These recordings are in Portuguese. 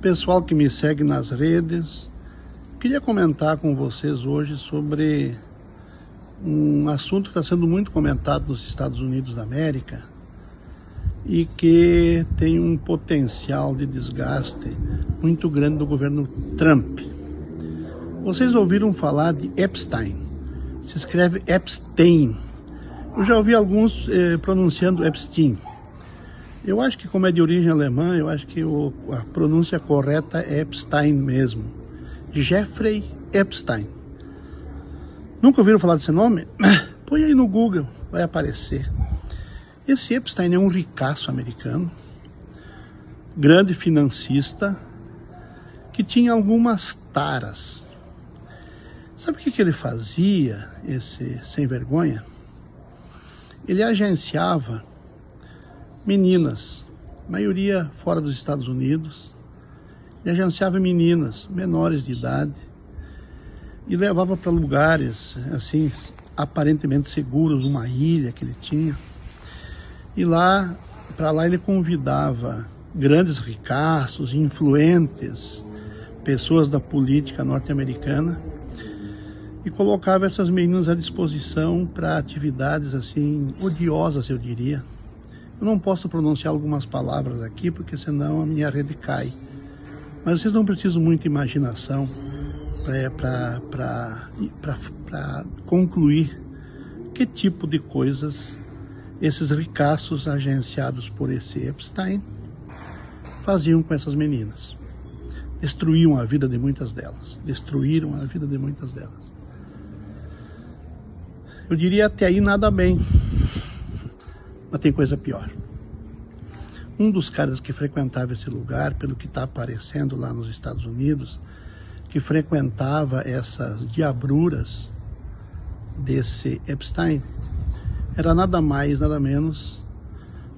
pessoal que me segue nas redes, queria comentar com vocês hoje sobre um assunto que está sendo muito comentado nos Estados Unidos da América e que tem um potencial de desgaste muito grande do governo Trump. Vocês ouviram falar de Epstein? Se escreve Epstein. Eu já ouvi alguns pronunciando Epstein. Eu acho que, como é de origem alemã, eu acho que a pronúncia correta é Epstein mesmo. Jeffrey Epstein. Nunca ouviram falar desse nome? Põe aí no Google, vai aparecer. Esse Epstein é um ricaço americano, grande financista, que tinha algumas taras. Sabe o que ele fazia, esse sem vergonha? Ele agenciava meninas, maioria fora dos Estados Unidos, e agenciava meninas menores de idade e levava para lugares assim aparentemente seguros, uma ilha que ele tinha. E para lá ele convidava grandes ricaços, influentes, pessoas da política norte-americana e colocava essas meninas à disposição para atividades assim odiosas, eu diria. Eu não posso pronunciar algumas palavras aqui, porque senão a minha rede cai. Mas vocês não precisam muita imaginação para concluir que tipo de coisas esses ricaços agenciados por esse Epstein faziam com essas meninas. Destruíam a vida de muitas delas. Destruíram a vida de muitas delas. Eu diria até aí nada bem. Mas tem coisa pior. Um dos caras que frequentava esse lugar, pelo que está aparecendo lá nos Estados Unidos, que frequentava essas diabruras desse Epstein, era nada mais, nada menos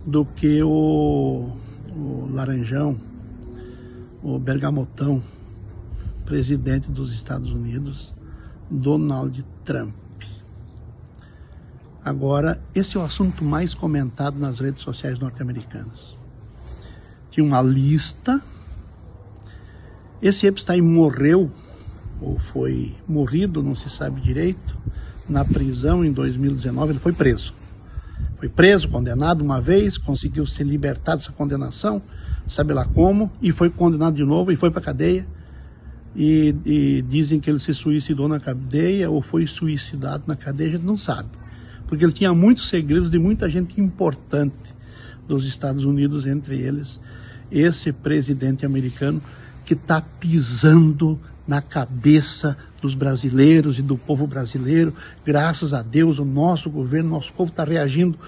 do que o laranjão, o bergamotão, presidente dos Estados Unidos, Donald Trump. Agora, esse é o assunto mais comentado nas redes sociais norte-americanas. Tinha uma lista. Esse Epstein morreu, ou foi morrido, não se sabe direito, na prisão em 2019. Ele foi preso. Foi preso, condenado uma vez, conseguiu se libertar dessa condenação, sabe lá como, e foi condenado de novo e foi para a cadeia. E dizem que ele se suicidou na cadeia ou foi suicidado na cadeia, a gente não sabe. Porque ele tinha muitos segredos de muita gente importante dos Estados Unidos, entre eles esse presidente americano que está pisando na cabeça dos brasileiros e do povo brasileiro. Graças a Deus, o nosso governo, nosso povo está reagindo,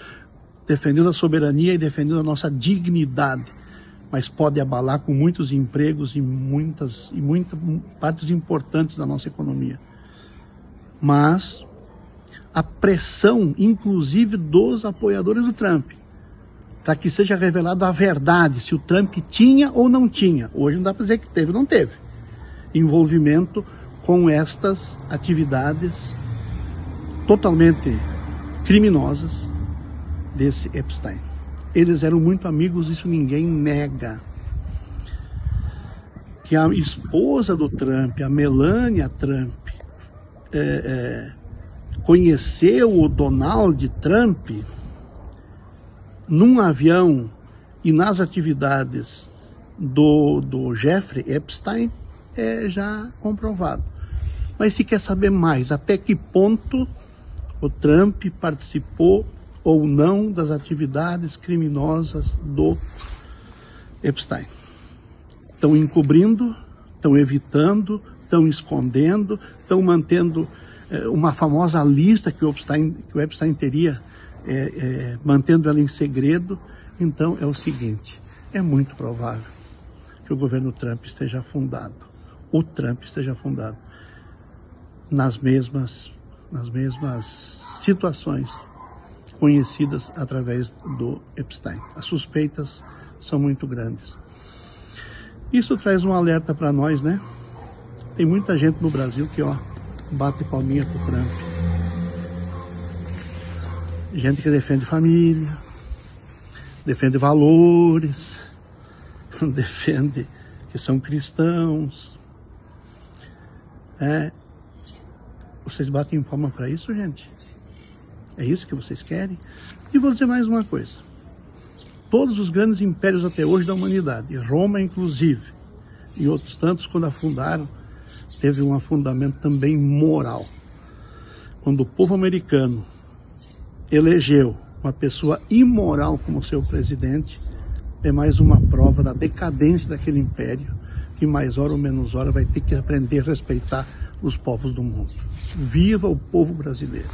defendendo a soberania e defendendo a nossa dignidade. Mas pode abalar com muitos empregos e muitas partes importantes da nossa economia. Mas a pressão, inclusive dos apoiadores do Trump, para que seja revelado a verdade, se o Trump tinha ou não tinha. Hoje não dá para dizer que teve ou não teve envolvimento com estas atividades totalmente criminosas desse Epstein. Eles eram muito amigos, isso ninguém nega. Que a esposa do Trump, a Melania Trump, conheceu o Donald Trump num avião e nas atividades do Jeffrey Epstein, é já comprovado. Mas se quer saber mais, até que ponto o Trump participou ou não das atividades criminosas do Epstein. Estão encobrindo, estão evitando, estão escondendo, estão mantendo uma famosa lista que o Epstein teria, mantendo ela em segredo. Então é o seguinte, é muito provável que o governo Trump esteja afundado, o Trump esteja afundado nas mesmas situações conhecidas através do Epstein. As suspeitas são muito grandes. Isso traz um alerta para nós, né? Tem muita gente no Brasil que, bate palminha pro Trump. Gente que defende família, defende valores, defende que são cristãos. Vocês batem palma para isso, gente? É isso que vocês querem? E vou dizer mais uma coisa. Todos os grandes impérios até hoje da humanidade, Roma inclusive, e outros tantos, quando afundaram, teve um afundamento também moral. Quando o povo americano elegeu uma pessoa imoral como seu presidente, é mais uma prova da decadência daquele império, que mais hora ou menos hora vai ter que aprender a respeitar os povos do mundo. Viva o povo brasileiro!